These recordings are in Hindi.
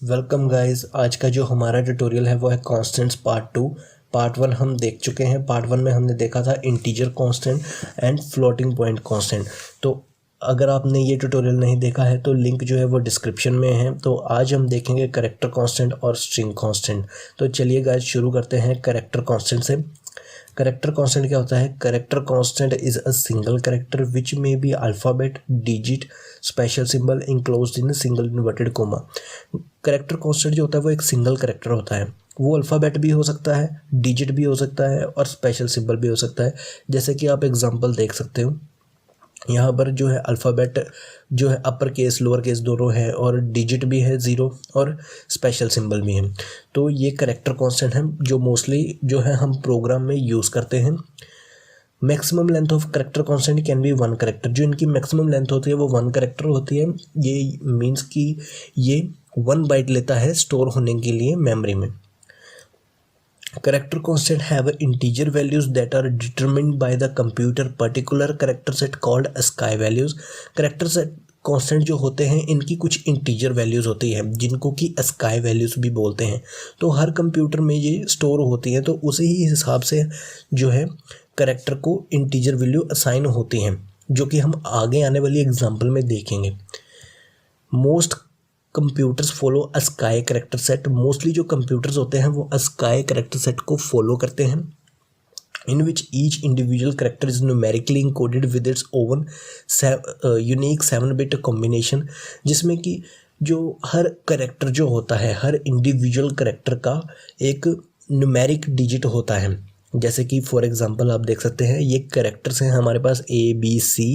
Welcome guys. आज का जो हमारा ट्यूटोरियल है वो है कॉन्स्टेंट्स पार्ट 2। पार्ट 1 हम देख चुके हैं। पार्ट 1 में हमने देखा था integer constant and floating point constant. तो अगर आपने ये ट्यूटोरियल नहीं देखा है तो लिंक जो है वो डिस्क्रिप्शन में है। तो आज हम देखेंगे कैरेक्टर कांस्टेंट और स्ट्रिंग कांस्टेंट। तो चलिए गाइस शुरू करते हैं कैरेक्टर कांस्टेंट से। कैरेक्टर कांस्टेंट क्या होता है? Character constant is a single character which may be alphabet, digit, special symbol enclosed in single inverted coma. Character constant जो होता है वो एक सिंगल कैरेक्टर होता है। वो अल्फ़ाबेट भी हो सकता है, डिजिट भी हो सकता है और स्पेशल सिंबल भी हो सकता है। जैसे कि आप एग्जांपल देख सकते हो, यहाँ पर जो है अल्फ़ाबेट जो है अपर केस लोअर केस दोनों है और डिजिट भी है 0 और स्पेशल सिंबल भी है। तो ये कैरेक्टर कांस्टेंट है जो मोस्टली जो है हम प्रोग्राम में यूज़ करते हैं। Maximum length of character constant can be 1 character. जो इनकी मैक्सिमम लेंथ होती है वो 1 कैरेक्टर होती है। ये मीन्स कि ये 1 बाइट लेता है स्टोर होने के लिए मेमोरी में। Character constant have integer values that are determined by the computer particular character set called ASCII values। character set constant जो होते हैं इनकी कुछ इंटीजर वैल्यूज़ होती हैं जिनको कि ASCII वैल्यूज़ भी बोलते हैं। तो हर कंप्यूटर में ये स्टोर होती हैं, तो उसी ही हिसाब से जो है कैरेक्टर को इंटीजर वैल्यू असाइन होती हैं, जो कि हम आगे आने वाली एग्जांपल में देखेंगे। Most computers follow ASCII character set. Mostly जो कंप्यूटर्स होते हैं वो ASCII कैरेक्टर सेट को फॉलो करते हैं। In which each individual character is numerically encoded with its own unique seven bit combination, जिसमें कि जो हर कैरेक्टर जो होता है हर इंडिविजुअल कैरेक्टर का एक न्यूमेरिक डिजिट होता है। जैसे कि फॉर एग्जांपल आप देख सकते हैं ये कैरेक्टर्स हैं हमारे पास A B C।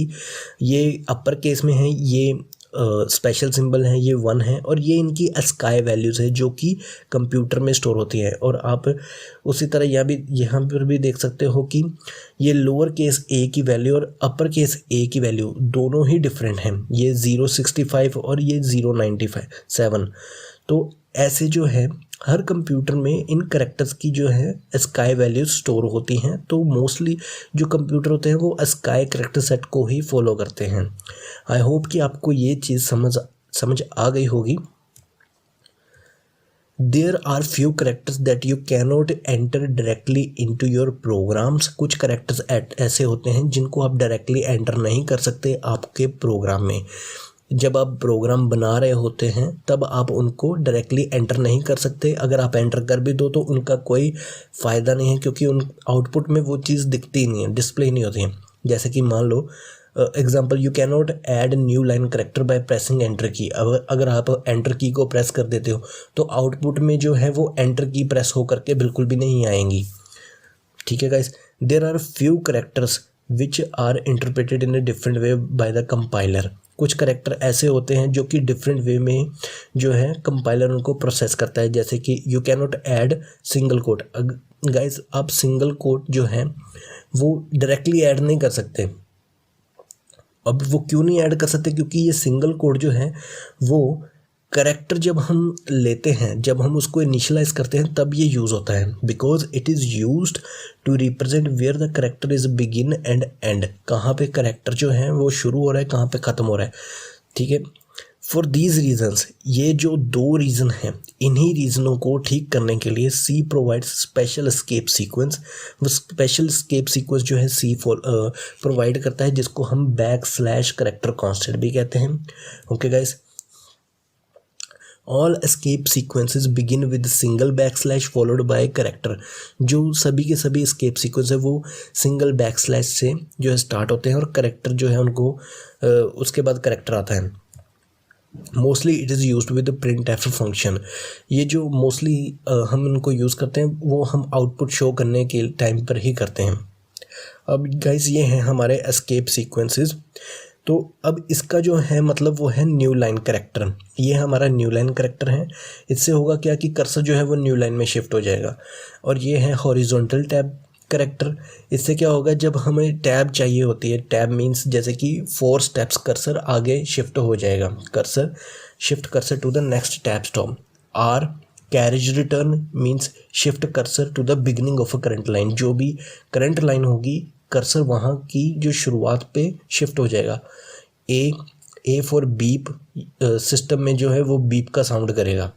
ये अपर केस में है, ये स्पेशल सिंबल है, ये 1 है और ये इनकी ASCII वैल्यूज़ है जो कि कंप्यूटर में स्टोर होती है। और आप उसी तरह यहाँ पर भी देख सकते हो कि ये लोअर केस A की वैल्यू और अपर केस A की वैल्यू दोनों ही डिफरेंट हैं। ये 065 और ये 097। तो ऐसे जो है हर कंप्यूटर में इन कैरेक्टर्स की जो है ASCII वैल्यूज स्टोर होती हैं। तो मोस्टली जो कंप्यूटर होते हैं वो ASCII कैरेक्टर सेट को ही फॉलो करते हैं। आई होप कि आपको ये चीज़ समझ आ गई होगी। There are few characters that you cannot enter directly into your programs. कुछ कैरेक्टर्स ऐसे होते हैं जिनको आप डायरेक्टली एंटर नहीं कर सकते आपके प्रोग्राम में। जब आप प्रोग्राम बना रहे होते हैं तब आप उनको डायरेक्टली एंटर नहीं कर सकते। अगर आप एंटर कर भी दो तो उनका कोई फ़ायदा नहीं है, क्योंकि उन आउटपुट में वो चीज़ दिखती नहीं है, डिस्प्ले नहीं होती है। जैसे कि मान लो example, you can not add new line character by pressing enter की। अगर आप एंटर की को प्रेस कर देते हो तो आउटपुट में जो है वो एंटर की प्रेस हो करके बिल्कुल भी नहीं आएंगी। ठीक है guys. There are few characters which are interpreted in a different way by the compiler. कुछ कैरेक्टर ऐसे होते हैं जो कि डिफरेंट वे में जो है कंपाइलर उनको प्रोसेस करता है। जैसे कि you can not add single quote. Guys आप सिंगल कोट जो है वो डायरेक्टली ऐड नहीं कर सकते। अब वो क्यों नहीं ऐड कर सकते? क्योंकि ये सिंगल कोड जो है वो कैरेक्टर जब हम लेते हैं, जब हम उसको इनिशियलाइज करते हैं तब ये यूज़ होता है। Because it is used to represent where the character is begin and end. कहाँ पे कैरेक्टर जो है वो शुरू हो रहा है, कहाँ पे ख़त्म हो रहा है। ठीक है। फॉर दीज रीजन्स, ये जो 2 रीज़न हैं, इन्हीं रीज़नों को ठीक करने के लिए C provides special escape sequence. वो स्पेशल एस्केप सीक्वेंस जो है C प्रोवाइड करता है, जिसको हम बैकस्लैश कैरेक्टर कांस्टेंट भी कहते हैं। Okay guys. All escape sequences begin with single backslash followed by character. जो सभी के सभी एस्केप सीक्वेंस है वो सिंगल बैकस्लैश से जो है स्टार्ट होते हैं और कैरेक्टर जो है उनको उसके बाद कैरेक्टर आता है। Mostly it is used with printf function. ये जो मोस्टली हम इनको यूज़ करते हैं वो हम आउटपुट शो करने के टाइम पर ही करते हैं। अब गाइस ये हैं हमारे एस्केप सीक्वेंसेस। तो अब इसका जो है मतलब वो है न्यू लाइन कैरेक्टर। ये हमारा न्यू लाइन कैरेक्टर है। इससे होगा क्या कि कर्सर जो है वो न्यू लाइन में शिफ्ट हो जाएगा। और ये है हॉरिजॉन्टल टैब कैरेक्टर। इससे क्या होगा, जब हमें टैब चाहिए होती है, टैब मीन्स जैसे कि 4 स्टेप्स कर्सर आगे शिफ्ट हो जाएगा। Cursor to the next tab stop. R carriage return means shift cursor to the beginning of a current line. जो भी करंट लाइन होगी कर्सर वहाँ की जो शुरुआत पे शिफ्ट हो जाएगा। ए फॉर बीप, सिस्टम में जो है वो बीप का साउंड करेगा।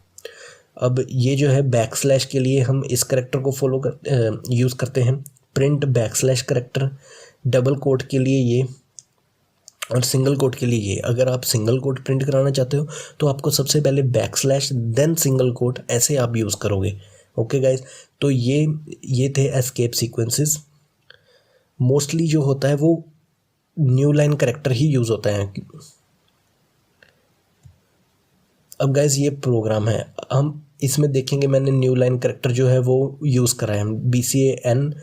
अब ये जो है बैक स्लैश के लिए हम इस करेक्टर को फॉलो कर यूज़ करते हैं, print back slash character. Double quote के लिए ये और सिंगल कोट के लिए ये। अगर आप सिंगल कोट प्रिंट कराना चाहते हो तो आपको सबसे पहले back slash then single quote, ऐसे आप यूज़ करोगे। ओके गाइज, तो ये थे एस्केप सीक्वेंसेस। मोस्टली जो होता है वो न्यू लाइन करेक्टर ही यूज़ होता है। अब गाइज ये प्रोग्राम है, हम इसमें देखेंगे मैंने न्यू लाइन करेक्टर जो है वो यूज़ करा है, BCAN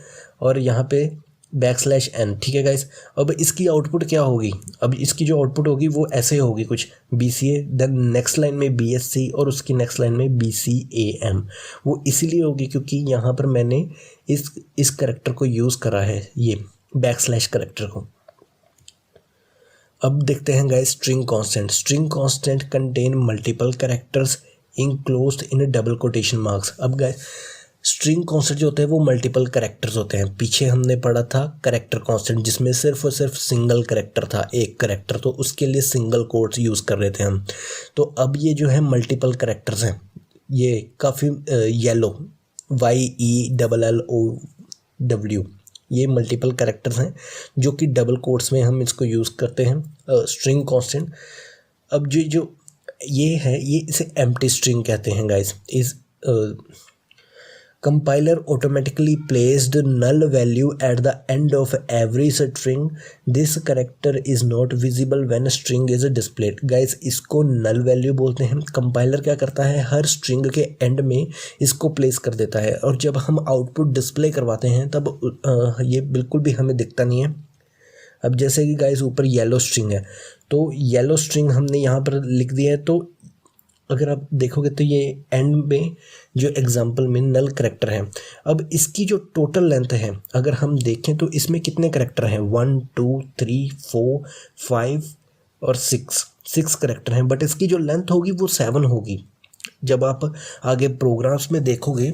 और यहाँ पे \n। ठीक है गाइस, अब इसकी आउटपुट क्या होगी? अब इसकी जो आउटपुट होगी वो ऐसे होगी कुछ, BCA देन नेक्स्ट लाइन में BSC और उसकी नेक्स्ट लाइन में BCAM। वो इसीलिए होगी क्योंकि यहाँ पर मैंने इस करेक्टर को यूज़ करा है, ये \, करेक्टर को। अब देखते हैं guys string constant. String constant contain multiple characters enclosed in double quotation marks. अब गाइस स्ट्रिंग कांस्टेंट जो होते हैं वो मल्टीपल कैरेक्टर्स होते हैं। पीछे हमने पढ़ा था कैरेक्टर कांस्टेंट जिसमें सिर्फ और सिर्फ सिंगल कैरेक्टर था, एक कैरेक्टर, तो उसके लिए सिंगल कोट्स यूज़ कर रहे थे हम। तो अब ये जो है मल्टीपल कैरेक्टर्स हैं, ये काफ़ी येलो YELLOW, ये मल्टीपल कैरेक्टर्स हैं जो कि डबल कोट्स में हम इसको यूज़ करते हैं स्ट्रिंग कांस्टेंट। अब जो ये है, ये इसे एम्प्टी स्ट्रिंग कहते हैं गाइस। इस Compiler automatically placed null value at the end of every string. This character is not visible when string is displayed. Guys, इसको null value बोलते हैं। कंपाइलर क्या करता है, हर स्ट्रिंग के एंड में इसको प्लेस कर देता है और जब हम आउटपुट डिस्प्ले करवाते हैं तब ये बिल्कुल भी हमें दिखता नहीं है। अब जैसे कि गाइस ऊपर येलो स्ट्रिंग है, तो येलो स्ट्रिंग हमने यहाँ पर लिख दिया है, तो अगर आप देखोगे तो ये एंड में जो एग्जाम्पल में नल करेक्टर है। अब इसकी जो टोटल लेंथ है अगर हम देखें तो इसमें कितने करेक्टर हैं, 1 2 3 4 5 और 6 करेक्टर हैं, बट इसकी जो लेंथ होगी वो 7 होगी। जब आप आगे प्रोग्राम्स में देखोगे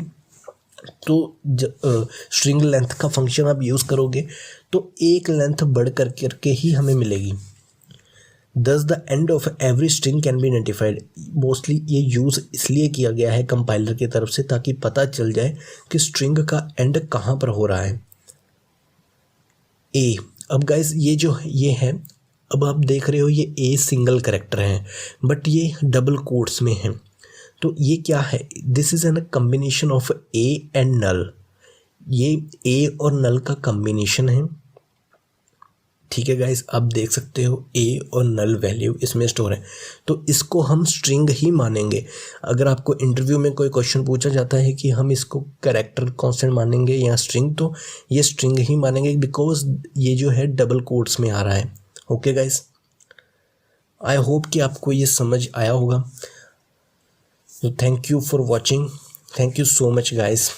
तो स्ट्रिंग लेंथ का फंक्शन आप यूज़ करोगे तो एक लेंथ बढ़ करके ही हमें मिलेगी। Thus the end of every string can be identified. Mostly ये यूज़ इसलिए किया गया है कंपाइलर की तरफ से ताकि पता चल जाए कि स्ट्रिंग का एंड कहाँ पर हो रहा है। ए, अब गाइस ये है, अब आप देख रहे हो ये ए सिंगल करेक्टर है बट ये डबल कोट्स में है, तो ये क्या है, this is an combination of A and null. ये ए और नल का कम्बिनेशन है। ठीक है गाइस, आप देख सकते हो ए और नल वैल्यू इसमें स्टोर है, तो इसको हम स्ट्रिंग ही मानेंगे। अगर आपको इंटरव्यू में कोई क्वेश्चन पूछा जाता है कि हम इसको कैरेक्टर कांस्टेंट मानेंगे या स्ट्रिंग, तो ये स्ट्रिंग ही मानेंगे बिकॉज ये जो है डबल कोट्स में आ रहा है। ओके गाइस, आई होप कि आपको ये समझ आया होगा। तो thank you for watching, thank you so much guys.